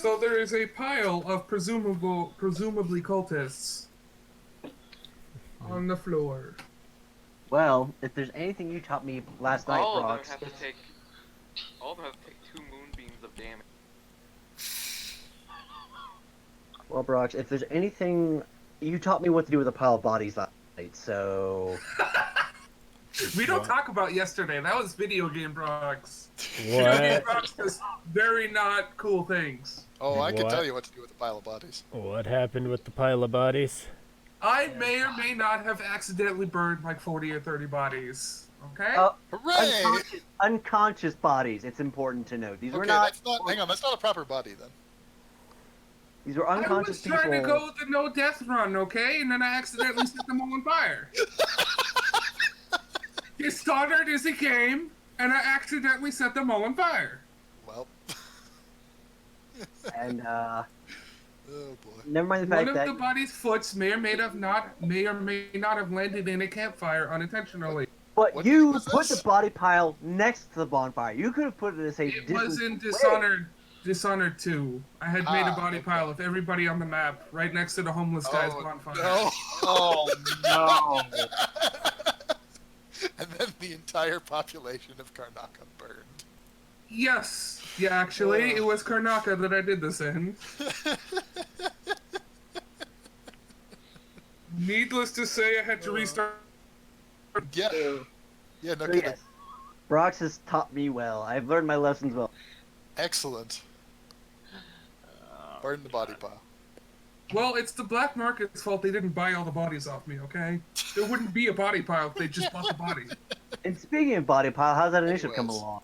So there is a pile of presumably cultists on the floor. Well, if there's anything you taught me last night, All of them Brox, have to take 2 moonbeams of damage. well, Brox, if there's anything you taught me what to do with a pile of bodies last night, so We don't talk about yesterday. That was video game Brox. Video game What? Brox does very not cool things. Oh, I can What? tell you what to do with a pile of bodies. What happened with the pile of bodies? I may or may not have accidentally burned like 40 or 30 bodies. Okay? Hooray! unconscious bodies. It's important to note these were Okay, not. that's not. Hang on, that's not a proper body then. These were I was unconscious people. trying to go the no death run, okay? And then I accidentally set them all on fire. It started as it came, and I accidentally set them all on fire. Well. And Oh boy. never mind the One fact of that the body's foots may or may not have landed in a campfire unintentionally. but What you was put this? the body pile next to the bonfire. You could have put it as a It was in Dishonored. Dishonored 2. I had made a body okay. pile of everybody on the map, right next to the homeless guy's bonfire. No. Oh no! And then the entire population of Karnaka burned. Yes. Yeah, actually, it was Karnaka that I did this in. Needless to say, I had to restart. Yeah. Yeah, no So kidding. yes, Brox has taught me well. I've learned my lessons well. Excellent. Burn the body pile. Well, it's the black market's fault they didn't buy all the bodies off me, okay? There wouldn't be a body pile if they just bought the bodies. And speaking of body pile, how's that initiative come Anyways.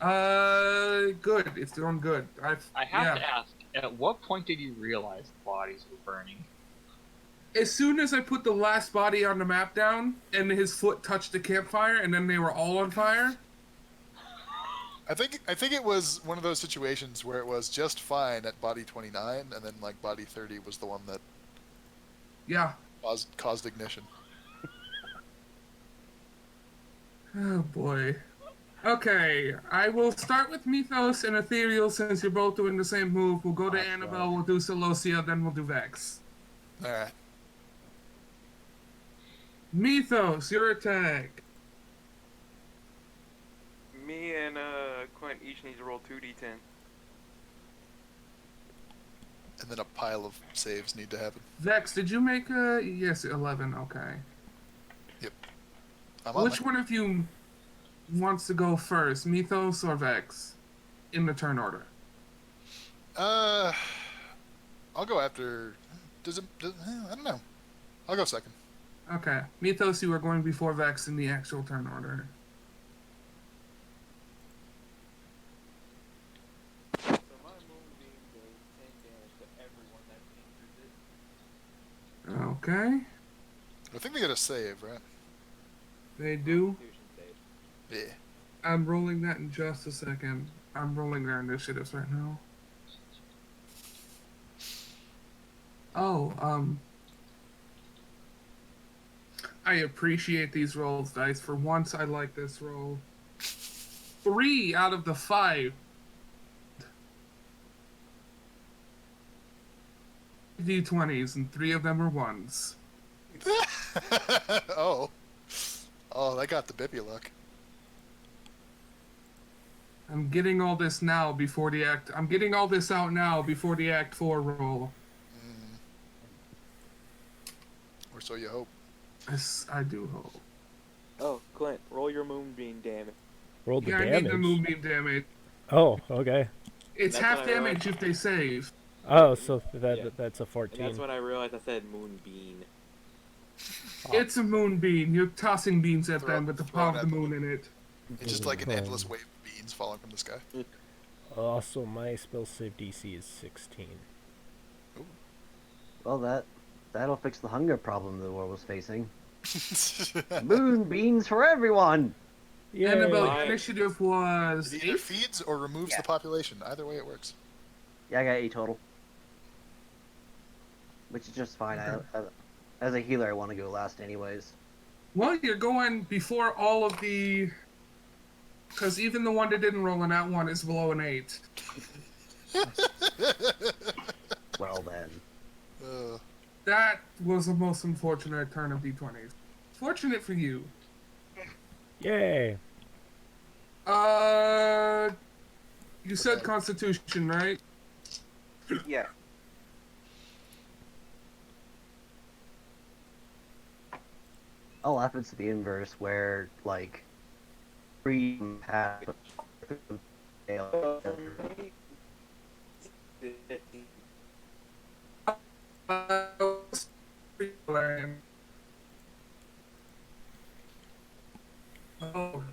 along? Good. It's doing good. I have to ask, at what point did you realize the bodies were burning? As soon as I put the last body on the map down, and his foot touched the campfire, and then they were all on fire. I think it was one of those situations where it was just fine at body 29, and then like body 30 was the one that Yeah. caused ignition. Oh boy. Okay, I will start with Mythos and Ethereal since you're both doing the same move. We'll go to Annabelle, we'll do Celosia, then we'll do Vex. Alright. Mythos, your attack. Me and Quint each need to roll 2d10. And then a pile of saves need to happen. Vex, did you make a... Yes, 11, okay. I'm on Which it. one of you wants to go first, Mythos or Vex? In the turn order. I'll go after... I don't know. I'll go second. Okay. Mythos, you are going before Vex in the actual turn order. So my moonbeam does 10 damage to everyone that enters it. Okay. I think they get a save, right? They do. Constitution save. Yeah. I'm rolling that in just a second. I'm rolling their initiatives right now. Oh, I appreciate these rolls, dice. For once, I like this roll. 3 out of the 5. D20s, and 3 of them are 1s. Oh, that got the Bippy luck. I'm getting all this now before the act. I'm getting all this out now before the Act 4 roll. Or so you hope. Yes, I do hope. Oh, Clint, roll your moonbeam damage. Roll the Yeah, I need damage. the moonbeam damage. Oh, okay. It's That's half what I realized. damage if they save. Oh, so that's a And that's 14. when I realized I said moonbeam. It's a moonbeam. You're tossing beams at Throw- them with the throw power it of at the them. moon in it. It's just like an endless wave of beans falling from the sky. Also, my spell save DC is 16. Well, that'll fix the hunger problem the world was facing. Moonbeams for everyone. Yeah. Annabelle, Right. your initiative was It either 8? feeds or removes the population. Either way, it works. Yeah, I got 8 total. Which is just fine. As a healer, I want to go last anyways. Well, you're going before all of the... Because even the one that didn't roll in that one is below an 8. Well then. That was the most unfortunate turn of D20s. Fortunate for you. Yay! You said Constitution, right? Yeah. I'll laugh it's the inverse where like freedom path Oh,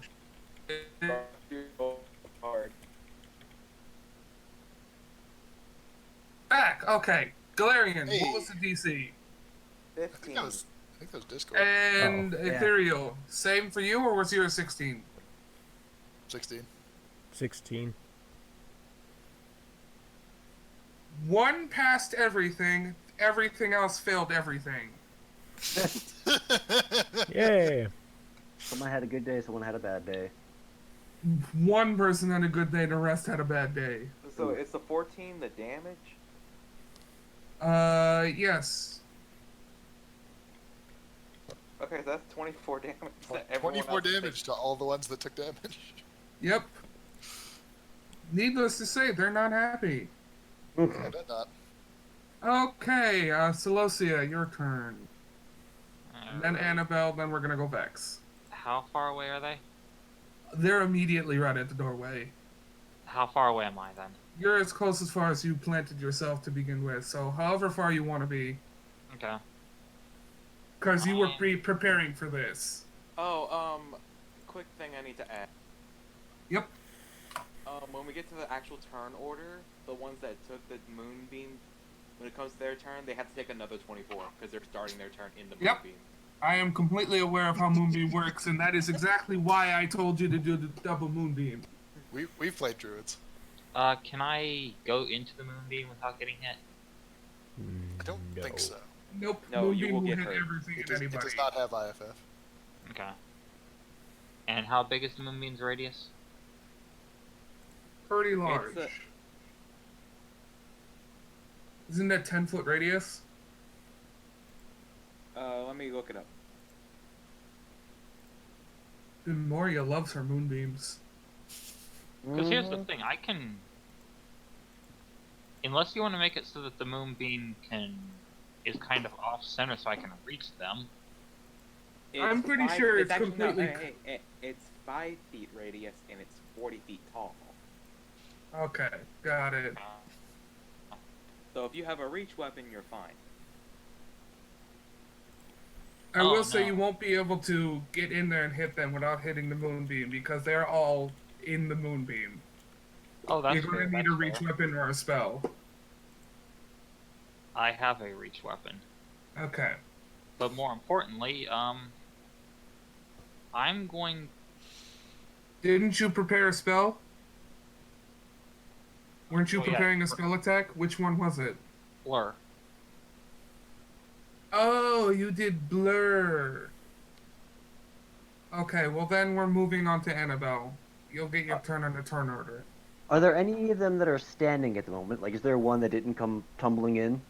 Hard. back. Okay, Galarian. Hey. What was the DC? I think 15. that was Discord. And Oh, yeah. Ethereal. Same for you, or was yours 16? 16. 16. One passed everything. Everything else failed everything. Yay! Someone had a good day, someone had a bad day. One person had a good day. The rest had a bad day. So it's the 14 the damage? Yes. Okay, so that's 24 damage. to everyone 24 else. damage to all the ones that took damage. Yep. Needless to say, they're not happy. I bet not. Okay, Celosia, your turn. And then Alright. Annabelle, then we're gonna go Vex. How far away are they? They're immediately right at the doorway. How far away am I then? You're as close as far as you planted yourself to begin with, so however far you want to be. Okay. Because you were preparing for this. Oh, quick thing I need to add. Yep. When we get to the actual turn order, the ones that took the moonbeam, when it comes to their turn, they have to take another 24 because they're starting their turn in the Yep. moonbeam. I am completely aware of how Moonbeam works, and that is exactly why I told you to do the double Moonbeam. We've played druids. Can I go into the moonbeam without getting hit? I don't think so. Nope, No, you Moonbeam will will get hit hurt. everything It and does, it anybody. does not have IFF. Okay. And how big is the moonbeam's radius? Pretty large. It's Isn't that 10-foot radius? let me look it up. Dude, Moria loves her moonbeams. Because here's the thing, I can... Unless you want to make it so that the moonbeam is kind of off-center so I can reach them. I'm pretty sure it's actually, no, completely- it's 5 feet radius and it's 40 feet tall. Okay, got it. So if you have a reach weapon, you're fine. I Oh, will say no. you won't be able to get in there and hit them without hitting the moonbeam because they're all in the moonbeam. Oh, that's You're going fair, to need that's a reach fair. weapon or a spell. I have a reach weapon. Okay. But more importantly, I'm going... Didn't you prepare a spell? Weren't you Oh, yeah. preparing a spell attack? Which one was it? Blur. Oh, you did blur. Okay, well then we're moving on to Annabelle. You'll get your turn on the turn order. Are there any of them that are standing at the moment? Like, is there one that didn't come tumbling in?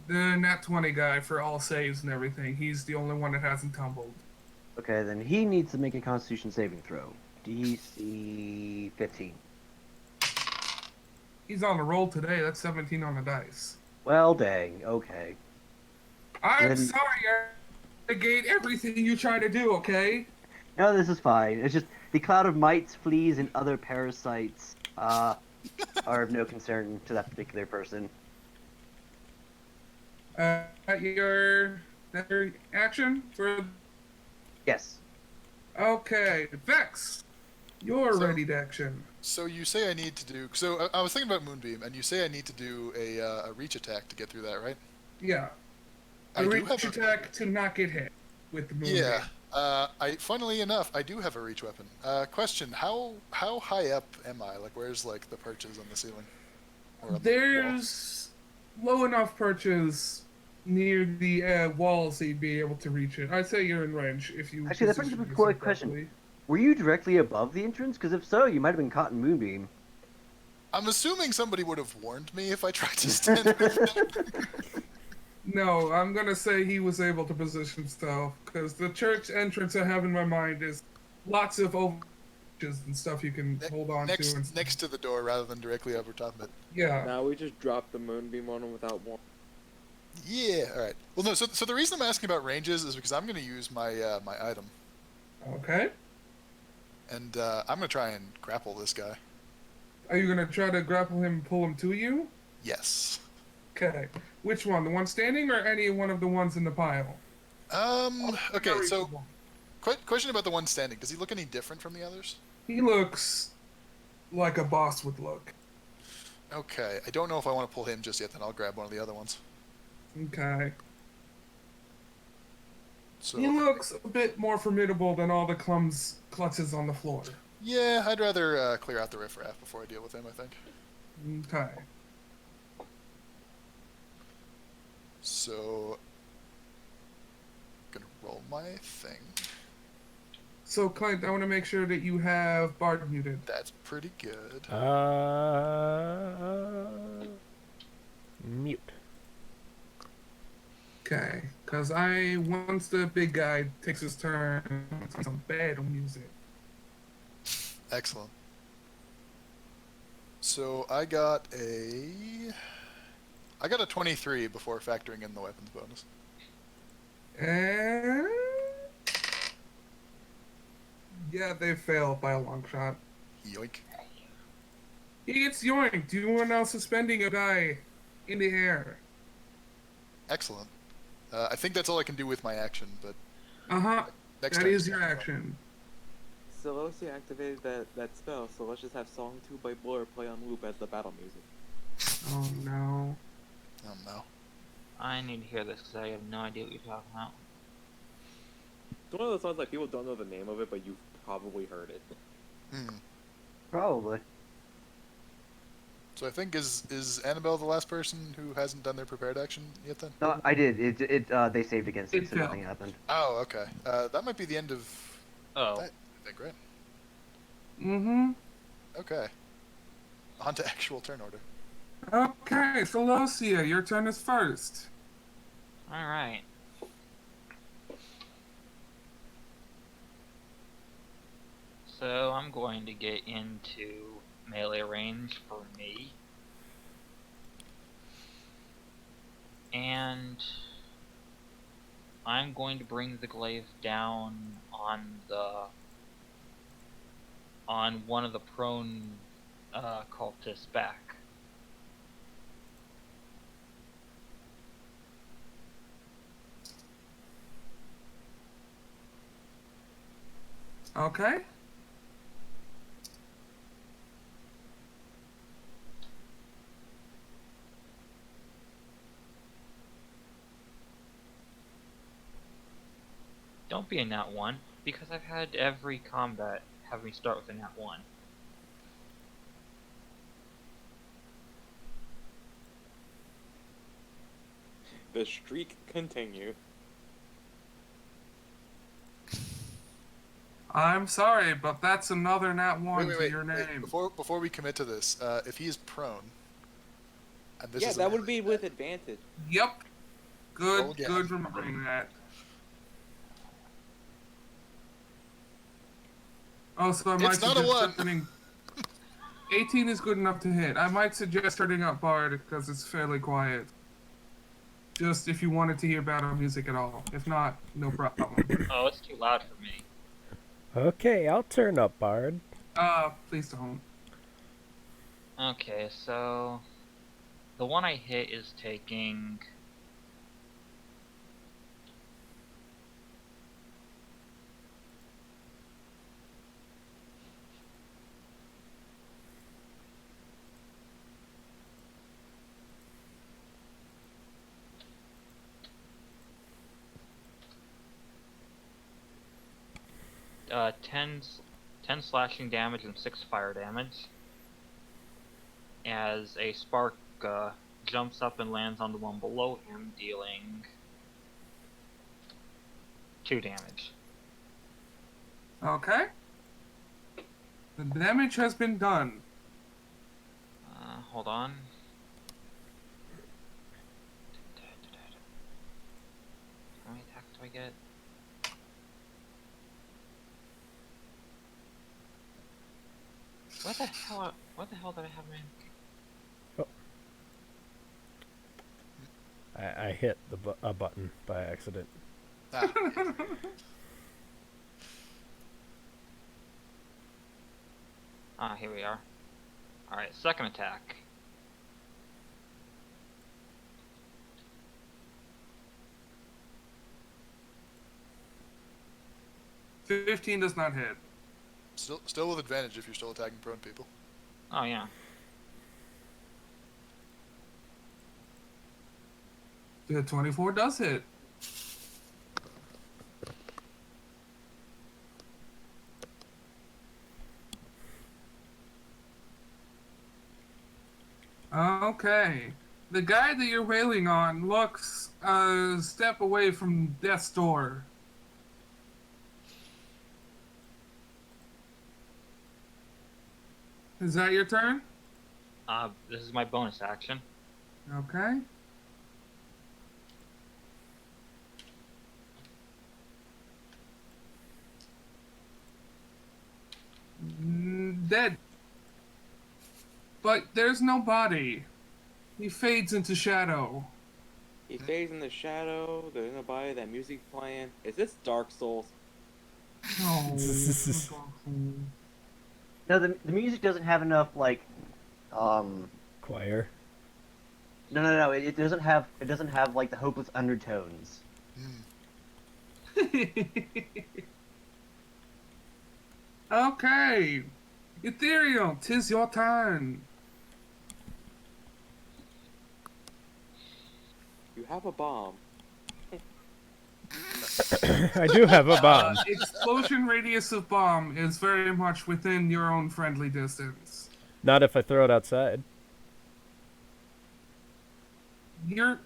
The Nat 20 guy for all saves and everything. He's the only one that hasn't tumbled. Okay, then he needs to make a Constitution saving throw. DC 15. He's on a roll today. That's 17 on the dice. Well, dang. Okay. I'm Then- sorry I negate everything you try to do, okay? No, this is fine. It's just the cloud of mites, fleas, and other parasites are of no concern to that particular person. Your action for... Yes. Okay, Vex. You're So- ready to action. So you say I need to do... So I was thinking about Moonbeam, and you say I need to do a reach attack to get through that, right? Yeah. I A do reach have a- attack to not get hit with the moonbeam. Yeah. Funnily enough, I do have a reach weapon. Question: How high up am I? Like, where's like the perches on the ceiling? Or on the wall? There's low enough perches near the walls that you'd be able to reach it. I'd say you're in range if you. Actually, that brings up a position quick yourself question. properly. Were you directly above the entrance? Because if so, you might have been caught in Moonbeam. I'm assuming somebody would have warned me if I tried to stand with him. No, I'm gonna say he was able to position himself because the church entrance I have in my mind is lots of overarches and stuff you can hold on to. And Next to the door rather than directly over top of it. yeah. Now we just dropped the moonbeam on him without warning. Yeah, alright. Well, no, so the reason I'm asking about ranges is because I'm going to use my my item. Okay. And I'm going to try and grapple this guy. Are you gonna try to grapple him and pull him to you? Yes. Okay. Which one? The one standing or any one of the ones in the pile? Okay, Very so cool. question about the one standing. Does he look any different from the others? He looks like a boss would look. Okay, I don't know if I want to pull him just yet, then I'll grab one of the other ones. Okay. So, He looks a bit more formidable than all the klutzes on the floor. yeah, I'd rather clear out the riffraff before I deal with him, I think. Okay. So, gonna roll my thing. So, Clint, I want to make sure that you have Bard muted. That's pretty good. Mute. Okay. Because once the big guy takes his turn, some bad music. Excellent. So I got a 23 before factoring in the weapons bonus. And... yeah, they failed by a long shot. Yoink. He gets yoinked. You are now suspending a guy in the air. Excellent. I think that's all I can do with my action, but Uh-huh. next That time is your action. Celosia activated that spell, so let's just have Song 2 by Blur play on loop as the battle music. Oh, no. Oh no. I need to hear this because I have no idea what you're talking about. It's one of those songs like people don't know the name of it, but you've probably heard it. Probably. So I think is Annabelle the last person who hasn't done their prepared action yet then? No, I did. They saved against it, It so failed. nothing happened. Oh, okay. That might be the end of Oh, that, I think, right? Mm-hmm. Okay. On to actual turn order. Okay, so Lucia, your turn is first. alright. So I'm going to get into melee range for me. And I'm going to bring the glaive down on one of the prone cultists back. Okay. Don't be a nat 1, because I've had every combat have me start with a nat 1. The streak continue. I'm sorry, but that's another nat 1 to your wait. name. Before we commit to this, if he is prone, and this Yeah, is that would be with advantage. Yep. Roll Good, again. good remembering that. Oh, so I might It's not a suggest 1. turning- 18 is good enough to hit. I might suggest turning up Bard because it's fairly quiet. Just if you wanted to hear battle music at all. If not, no problem. Oh, it's too loud for me. Okay, I'll turn up Bard. Please don't. Okay, so the one I hit is taking 10 slashing damage and 6 fire damage as a spark jumps up and lands on the one below him, dealing 2 damage. Okay. The damage has been done. hold on. How many attacks do I get? What the hell? What the hell did I have, man? I hit a button by accident. Ah, Ah, here we are. Alright, second attack. Yeah. 15 does not hit. still with advantage if you're still attacking prone people. Oh, yeah. The 24 does hit. Okay. The guy that you're wailing on looks a step away from death's door. Is that your turn? This is my bonus action. Okay. Dead. But there's no body. He fades into shadow. He fades in the shadow. There's nobody. That music playing. Is this Dark Souls? Oh. No, the music doesn't have enough like, Choir. no. It doesn't have like the hopeless undertones. Okay. Ethereal, 'tis your turn. You have a bomb. I do have a bomb. Explosion radius of bomb is very much within your own friendly distance. Not if I throw it outside. You're...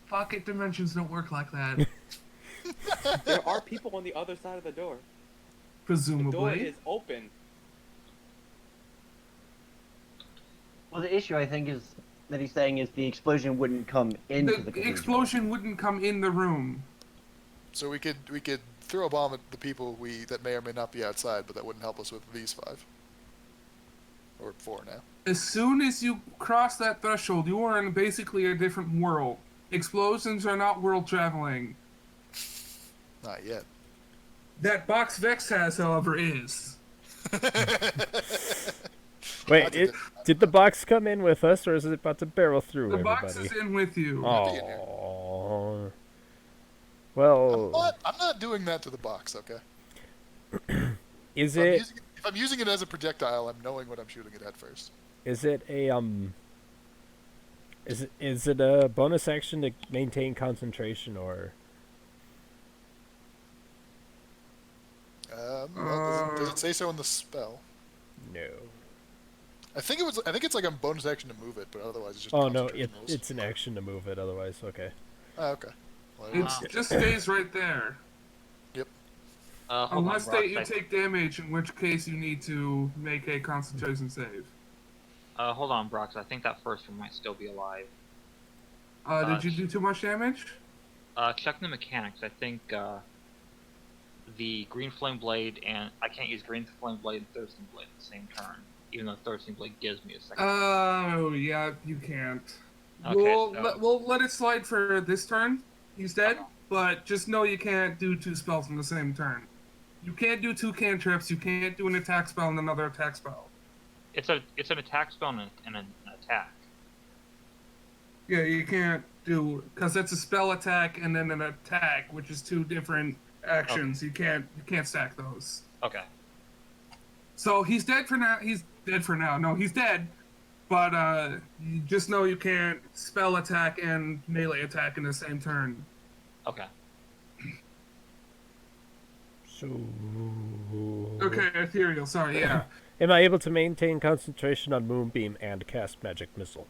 Pocket dimensions don't work like that. There are people on the other side of the door. The door Presumably. is open. Well, the issue I think is that he's saying is the explosion wouldn't come into the The cathedral. explosion wouldn't come in the room. So we could throw a bomb at the people that may or may not be outside, but that wouldn't help us with these 5. Or 4 now. As soon as you cross that threshold, you are in basically a different world. Explosions are not world traveling. Not yet. That box Vex has, however, is. Wait, did the box come in with us, or is it about to barrel through The everybody? box is in with you. Oh. Well, I'm not doing that to the box, okay? is If it I'm using it as a projectile, I'm knowing what I'm shooting it at first. is it a is it a bonus action to maintain concentration, or Well, does it say so in the spell? no? I think it's like a bonus action to move it, but otherwise it's just. Oh no, concentration rules. it's an action to move it. Otherwise, okay. Oh, okay. Well, It just stays right there. Hold Unless on, Brock, you take damage, in which case you need to make a concentration save. hold on, Brox. I think that first one might still be alive. Did you do too much damage? Checking the mechanics. I think the green flame blade and I can't use green flame blade and thirsting blade at the same turn, even though thirsting blade gives me a second. Oh, yeah, you can't. Okay, We'll let it slide for this turn. He's dead, Okay. but just know you can't do 2 spells in the same turn. You can't do 2 cantrips. You can't do an attack spell and another attack spell. It's an attack spell and an attack. Yeah, you can't do because that's a spell attack and then an attack, which is 2 different actions. You can't stack those. Okay. So he's dead for now. He's dead for now. No, he's dead. But you just know you can't spell attack and melee attack in the same turn. Okay. So. Okay, ethereal. Sorry, yeah. Am I able to maintain concentration on Moonbeam and cast Magic Missile?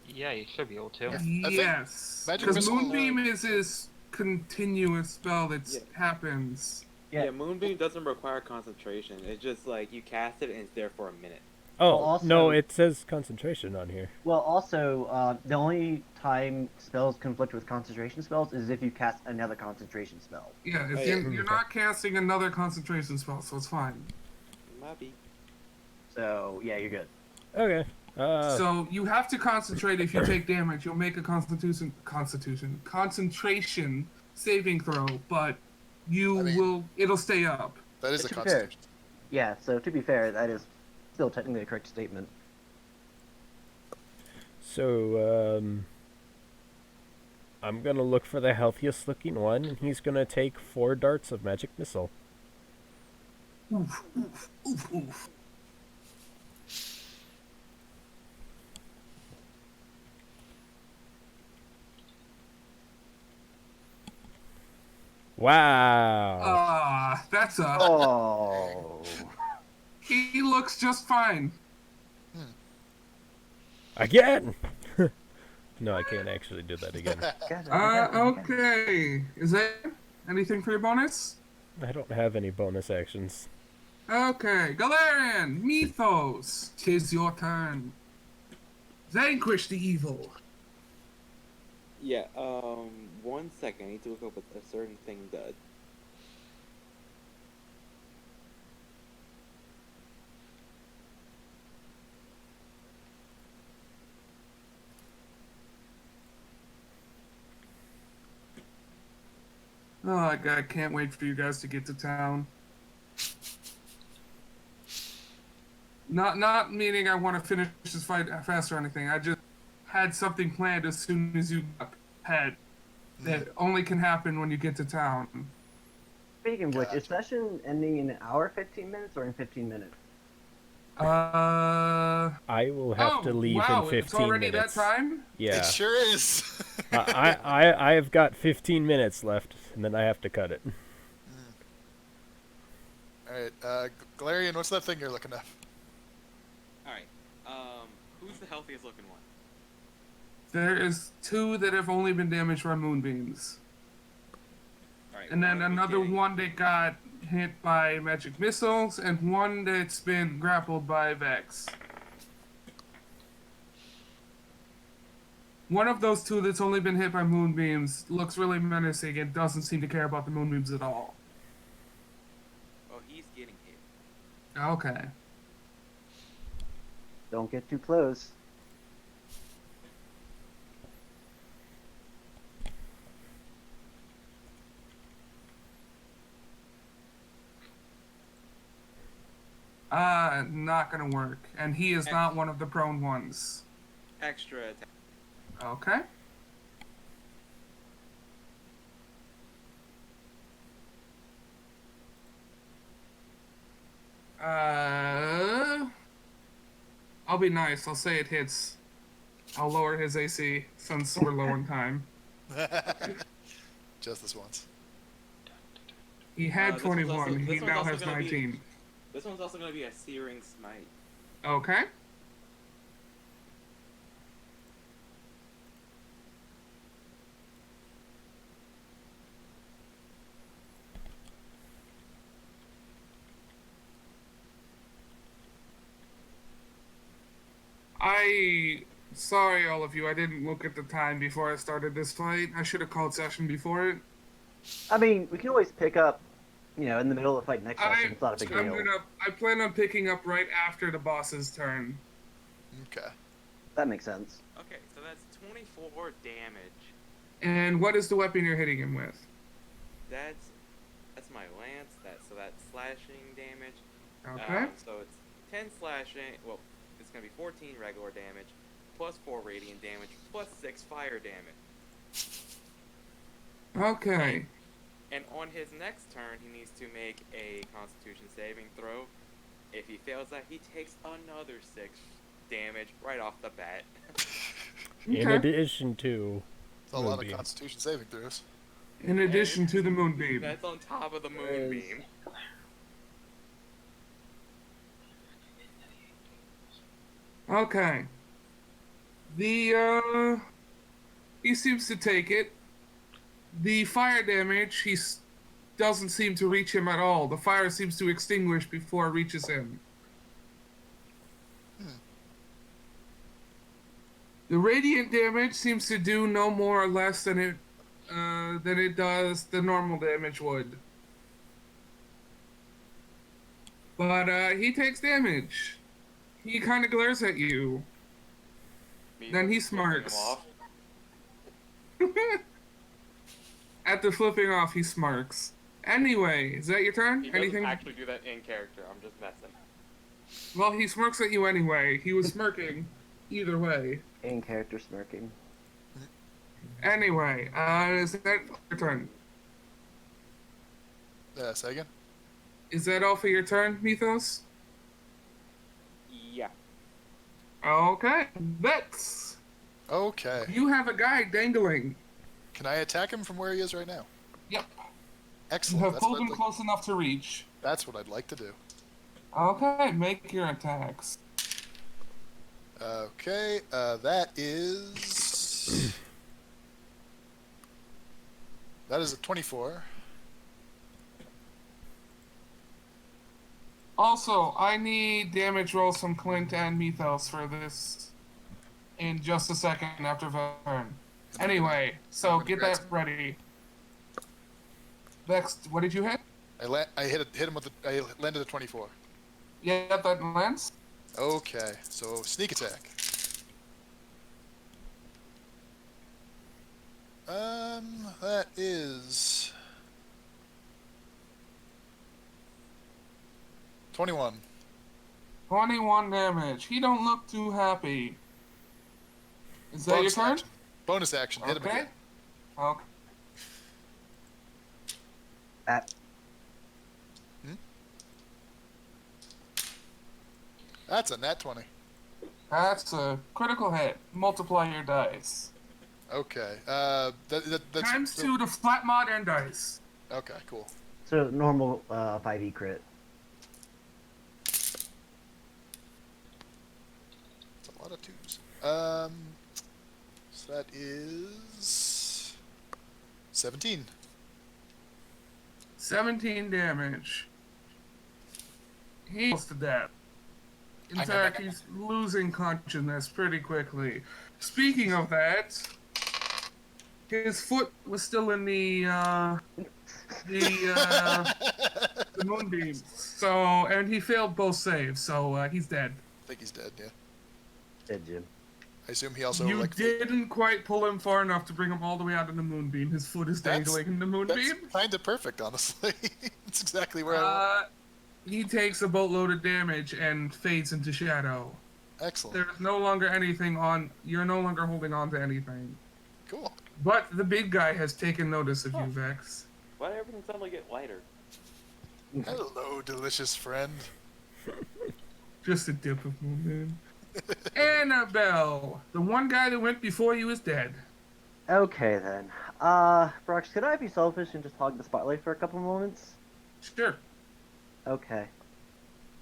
Yeah, you should be able to. I think Yes, Magic because Missile- Moonbeam is his continuous spell that Yeah. happens. Yeah, Moonbeam doesn't require concentration. It's just like you cast it and it's there for a minute. Oh, Well, no, also- it says concentration on here. Well, also, the only time spells conflict with concentration spells is if you cast another concentration spell. Yeah, if Oh, you're, yeah. you're not casting another concentration spell, so it's fine. Maybe. So, yeah, you're good. Okay. So you have to concentrate if you take damage. You'll make a concentration saving throw, but you I mean- will. It'll stay up. That is a To be fair. constitution. Yeah, so to be fair, that is still technically a correct statement. So, I'm gonna look for the healthiest looking one, and he's gonna take 4 darts of magic missile. Oof, oof, oof, oof. Wow. That's a. Oh. He looks just fine. Again! No, I can't actually do that again. Okay. Is there anything for your bonus? I don't have any bonus actions. Okay, Galarian, Mythos, 'tis your turn. Vanquish the evil. Yeah, 1 second. I need to look up what a certain thing does. Oh, God, I can't wait for you guys to get to town. Not meaning I want to finish this fight fast or anything. I just had something planned as soon as you got pet that only can happen when you get to town. Speaking of which, is Gotcha. session ending in an hour, 15 minutes, or in 15 minutes? I will have to leave wow, in 15 it's already minutes. that time? Yeah. It sure is. I've got 15 minutes left, and then I have to cut it. Alright, Galarian, what's that thing you're looking at? Alright, who's the healthiest looking one? There is 2 that have only been damaged by moonbeams. Alright, And then another one that got hit by magic missiles, and one that's been grappled by Vex. One of those 2 that's only been hit by moonbeams looks really menacing and doesn't seem to care about the moonbeams at all. Oh, he's getting hit. Okay. Don't get too close. Not gonna work. And he is not one of the prone ones. Extra attack. Okay. I'll be nice. I'll say it hits. I'll lower his AC since we're low on time. Just this once. He had This one's 21. also- He this one's now also has gonna be- 19. This one's also gonna be a Searing Smite. Okay. Sorry, all of you. I didn't look at the time before I started this fight. I should have called session before it. I mean, we can always pick up, in the middle of the fight next session. It's not a big deal. I plan on picking up right after the boss's turn. Okay. That makes sense. Okay, so that's 24 damage. And what is the weapon you're hitting him with? That's my lance. So that's slashing damage. Okay. So it's 10 slashing. Well, it's gonna be 14 regular damage, plus 4 radiant damage, plus 6 fire damage. Okay. And on his next turn, he needs to make a Constitution saving throw. If he fails that, he takes another 6 damage right off the bat. In Okay. addition to... It's a lot of Moonbeam. Constitution saving throws. In addition to the moonbeam. That's on top of the moonbeam. Okay. He seems to take it. The fire damage, doesn't seem to reach him at all. The fire seems to extinguish before it reaches him. The radiant damage seems to do no more or less than it does the normal damage would. But he takes damage. He kind of glares at you. Then he Flipping him smarks. off. After flipping off, he smarks. Anyway, is that your turn? He doesn't Anything? actually do that in character. I'm just messing. Well, he smirks at you anyway. He was smirking either way. In character smirking. Anyway, is that your turn? Say again? Is that all for your turn, Mythos? Yeah. Okay, Vex. Okay. You have a guy dangling. Can I attack him from where he is right now? Yep. You Excellent. have That's pulled what, him I'd like, close enough to reach. that's what I'd like to do. Okay, make your attacks. Okay, that is... that is a 24. Also, I need damage rolls from Clint and Mythos for this in just a second after the turn. Anyway, so get that ready. Vex, what did you hit? I hit him with I landed a 24. Yeah, that lands. Okay, so sneak attack. That is 21. 21 damage. He don't look too happy. Is that your turn? Action. Bonus action. Hit him Okay. again. Okay. That's a nat 20. That's a critical hit. Multiply your dice. Okay. That's Times 2 to flat mod and dice. Okay, cool. So normal 5e crit. It's a lot of twos. So that is 17. 17 damage. He's to death. In fact, he's losing consciousness pretty quickly. Speaking of that, his foot was still in the moonbeams. So, and he failed both saves, so he's dead. I think he's dead, yeah. Dead Jim. I assume he also, You like... didn't quite pull him far enough to bring him all the way out in the moonbeam. His foot is That's- dangling in the That's moonbeam. kind of perfect, honestly. It's exactly where I want. He takes a boatload of damage and fades into shadow. Excellent. There's no longer anything on. You're no longer holding on to anything. Cool. But the big guy has taken notice of you, Vex. Why did everything suddenly get lighter? Hello, delicious friend. Just a dip of moon. Annabelle, the one guy that went before you is dead. Okay then. Brox, could I be selfish and just hog the spotlight for a couple moments? Sure. Okay.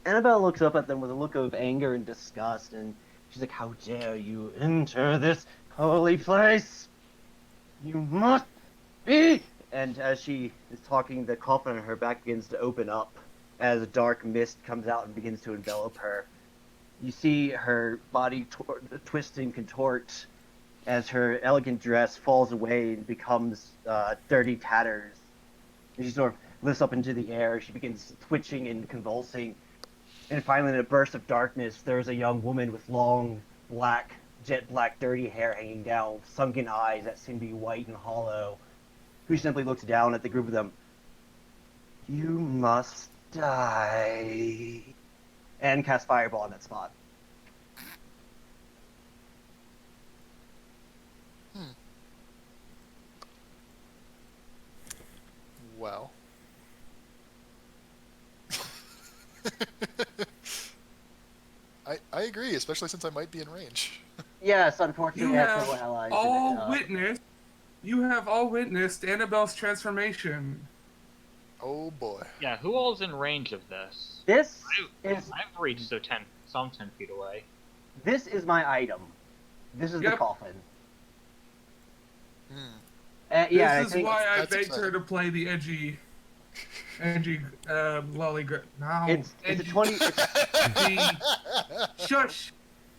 Annabelle looks up at them with a look of anger and disgust, and she's like, "How dare you enter this holy place? You must be..." And as she is talking, the coffin on her back begins to open up as a dark mist comes out and begins to envelop her. You see her body twist and contort as her elegant dress falls away and becomes dirty tatters. And she sort of lifts up into the air. She begins twitching and convulsing. And finally, in a burst of darkness, there's a young woman with long, jet black, dirty hair hanging down, sunken eyes that seem to be white and hollow, who simply looks down at the group of them. "You must die." And cast Fireball on that spot. Well. I agree, especially since I might be in range. Yes, unfortunately, You I have have no allies. You have all witnessed Annabelle's transformation. Oh boy. Yeah, who all's in range of this? This is I've reached some 10 feet away. my item. This is the Yep. coffin. Hmm. Yeah, This is why I that's begged her exciting. to play the edgy Angie, Lollygr. No. It's a Angie, 20. Shush.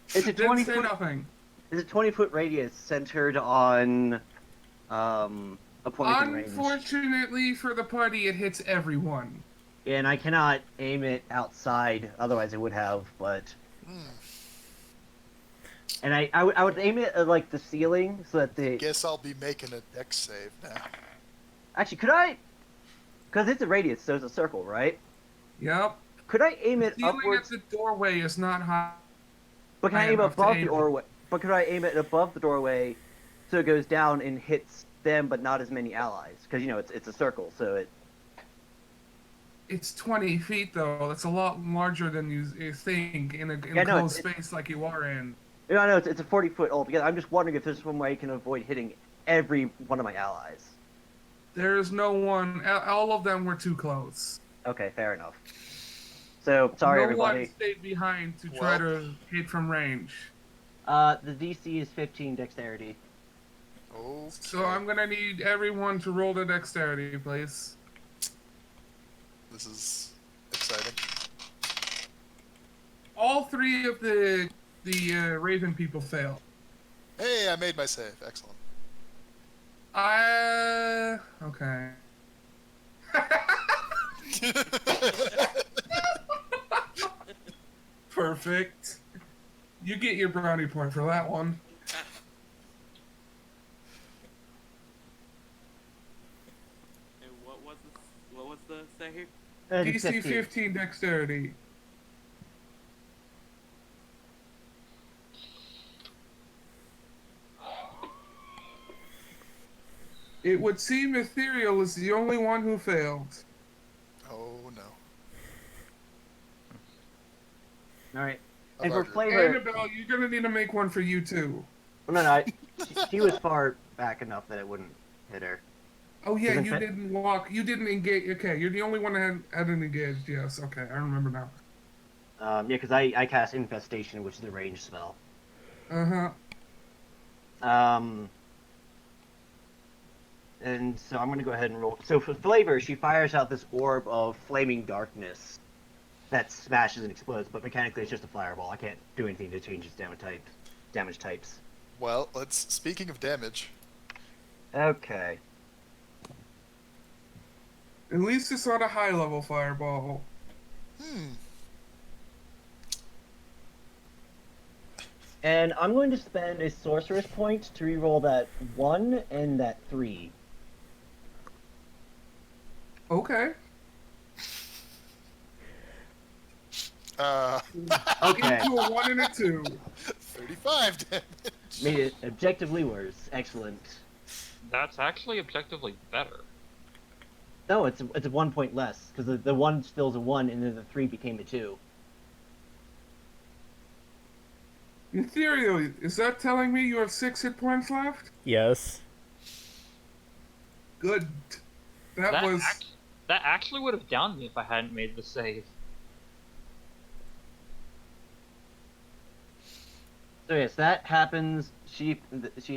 It's a Didn't 20 say foot. nothing. It's a 20-foot radius centered on a pointing range. Unfortunately for the party, it hits everyone. And I cannot aim it outside, otherwise I would have, but... And I would aim it at, like, the ceiling, so that the... Guess I'll be making a dex save now. Actually, could I... Because it's a radius, so it's a circle, right? Yep. Could I aim it Ceiling upwards? at the doorway is not high. But can I high aim enough to above aim the it. doorway? But could I aim it above the doorway, so it goes down and hits them, but not as many allies? Because, you know, it's a circle, so it... It's 20 feet, though. That's a lot larger than you think in a Yeah, no, closed it's- space like you are in. No, I know, it's a 40-foot altogether. I'm just wondering if there's some way I can avoid hitting every one of my allies. There's no one. All of them were too close. Okay, fair enough. So, sorry, no everybody. one stayed behind to try to hit from range. The DC is 15 dexterity. Okay. So I'm gonna need everyone to roll the dexterity, please. This is exciting. All three of the Raven people fail. Hey, I made my save. Excellent. Okay. Perfect. You get your brownie point for that one. And what was the save? DC 15 dexterity. It would seem Ethereal is the only one who failed. Oh no. Alright. A And for larger- flavor... Annabelle, you're gonna need to make one for you too. No, she was far back enough that it wouldn't hit her. Oh yeah, Isn't you that- didn't walk. You didn't engage. Okay, you're the only one that hadn't engaged. Yes. Okay, I remember now. Yeah, because I cast Infestation, which is a ranged spell. And so I'm going to go ahead and roll. So for flavor, she fires out this orb of flaming darkness that smashes and explodes, but mechanically it's just a fireball. I can't do anything to change its damage types. Well, let's. Speaking of damage, Okay. At least it's not a high level fireball. And I'm going to spend a sorceress point to reroll that 1 and that 3. Okay. Okay. Into a 1 and a 2. 35 damage. Made it objectively worse. Excellent. That's actually objectively better. No, it's a 1 point less, because the 1 still is a 1, and then the 3 became a 2. Ethereal, is that telling me you have 6 hit points left? Yes. Good. That was. That actually would have downed me if I hadn't made the save. So yes, that happens. She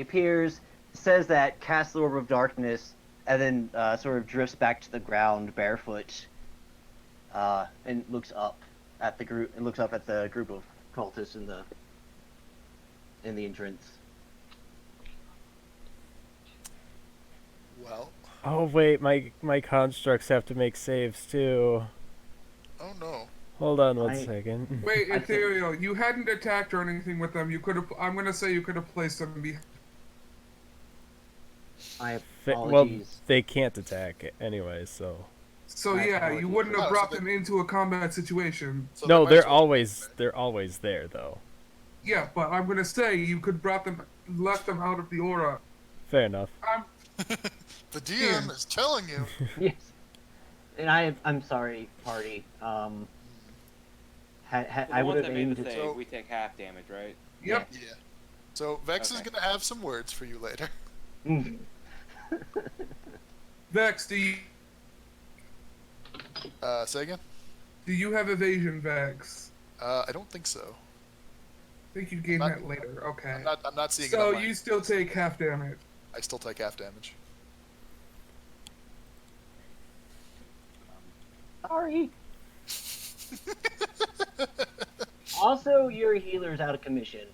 appears, says that casts the orb of darkness, and then sort of drifts back to the ground barefoot, and looks up at the group. And looks up at the group of cultists in the entrance. Well, Oh wait, my constructs have to make saves too. oh no. Hold on one I- second. Wait, I think- Ethereal, you hadn't attacked or anything with them. You could have. I'm gonna say you could have placed them behind. My Well, apologies. they can't attack anyway, so. So My yeah, apologies. you wouldn't Oh, have so brought they- them into a combat situation. So No, they might they're as well- always there though. Yeah, but I'm gonna say you could brought them, left them out of the aura. Fair enough. The DM is telling you. Yes. And I'm sorry, party. I The would ones have that made aimed the it. save, we take half damage, right? Yep. Yeah. So Vex is Okay. gonna have some words for you later. Vex, do Say again? you have evasion, Vex? I don't think so. I think you gain Not- that later. Okay. I'm not seeing it. So On mine. you still take half damage. I still take half damage. Sorry. Also, your healer's out of commission.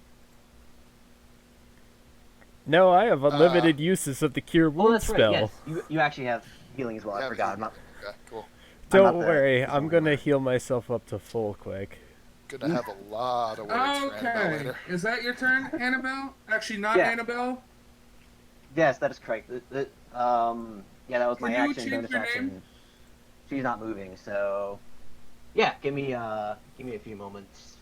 No, I have unlimited uses of the Cure Oh, Wound that's right. spell. Yes, you actually have healing as well. I Yeah, forgot. I'm not. Okay, cool. I'm not Don't the- worry, the I'm only gonna one. heal myself up to full quick. Gonna have a lot of words for Annabelle Okay. later. Is that your turn, Annabelle? Actually, not Yeah. Annabelle. Yes, that is correct. Yeah, that was my Can you action, change bonus your action. name? She's not moving, so yeah. Give me a few moments.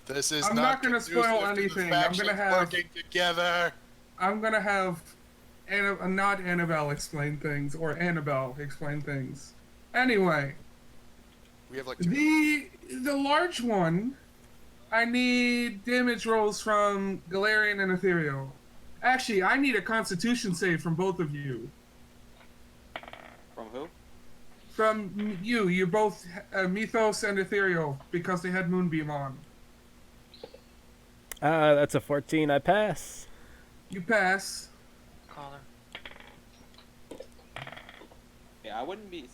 This is I'm not gonna conducive spoil to the anything. I'm gonna factions have- working together. I'm gonna have not Annabelle explain things, or Annabelle explain things. Anyway, We have like two. the large one, I need damage rolls from Galarian and Ethereal. Actually, I need a Constitution save from both of you. From who? From you, you're both Mythos and Ethereal, because they had Moonbeam on. That's a 14. I pass. You pass. Yeah, I wouldn't be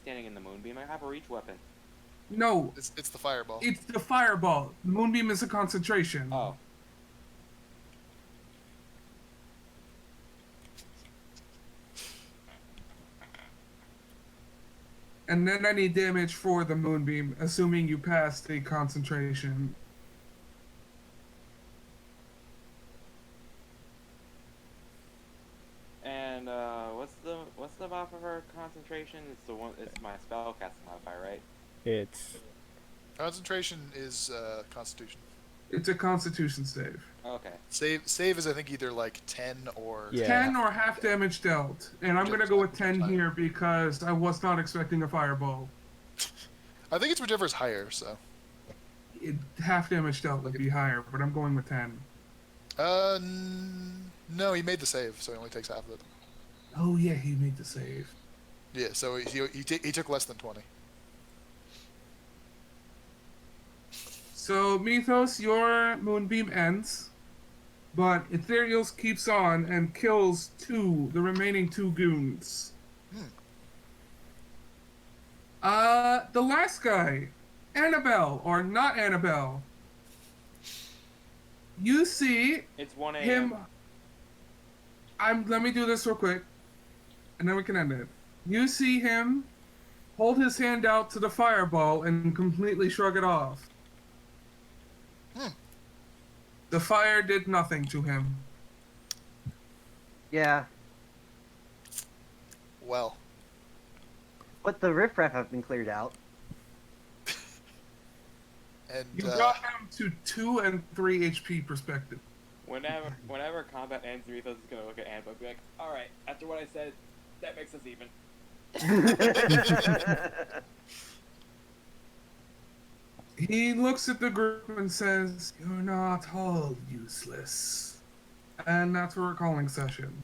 standing in the moonbeam. I have a reach weapon. No, It's the fireball. it's the fireball. The Moonbeam is a concentration. Oh. And then I need damage for the Moonbeam, assuming you pass the concentration. And what's the buff of her concentration? It's my spellcasting modifier, right? It's Concentration is Constitution. It's a Constitution save. Okay. Save is I think either like 10 or Yeah. 10 or half damage dealt. And I'm gonna go with 10 Fine. here because I was not expecting a fireball. I think it's whichever's higher. So Half damage dealt would be higher, but I'm going with 10. no, he made the save, so he only takes half of it. Oh yeah, he made the save. Yeah, so he took less than 20. So Mythos, your Moonbeam ends, but Ethereal's keeps on and kills the remaining two goons. The last guy, Annabelle, or not Annabelle. You see It's 1 a.m. him. Let me do this real quick, and then we can end it. You see him hold his hand out to the fireball and completely shrug it off. The fire did nothing to him. Yeah, Well, but the riffraff have been cleared out. and You brought him to 2 and 3 HP perspective. Whenever combat ends, Mythos is gonna look at Annabelle and be like, "All right, after what I said, that makes us even." He looks at the group and says, "You're not all useless." And that's what we're calling session.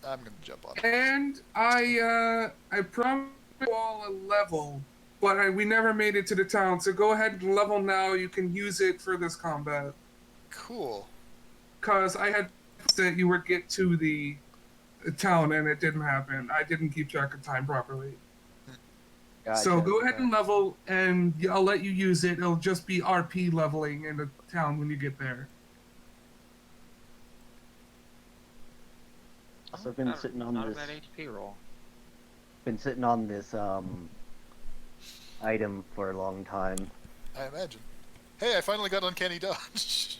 I'm gonna jump on it. And I promised you all a level, but we never made it to the town, so go ahead and level now. You can use it for this combat. Cool. Because I had that you would get to the town and it didn't happen. I didn't keep track of time properly. So Gotcha. go ahead and level, and I'll let you use it. It'll just be RP leveling in the town when you get there. Also been sitting on Not a this. bad HP roll. Been sitting on this item for a long time. I imagine. Hey, I finally got Uncanny Dodge.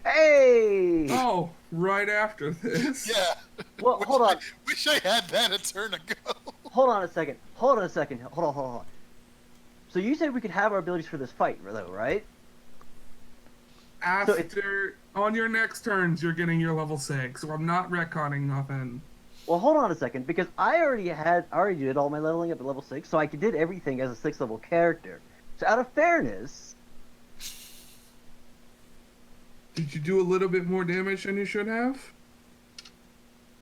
Hey! Oh, right after this. Yeah. Well, hold on. Wish I had that a turn ago. Hold on a second. Hold on. So you said we could have our abilities for this fight, though, right? After, on your next turns, you're getting your level 6, so I'm not retconning nothing. Well, hold on a second, because I already did all my leveling up at level 6, so I did everything as a 6th level character. So out of fairness, Did you do a little bit more damage than you should have?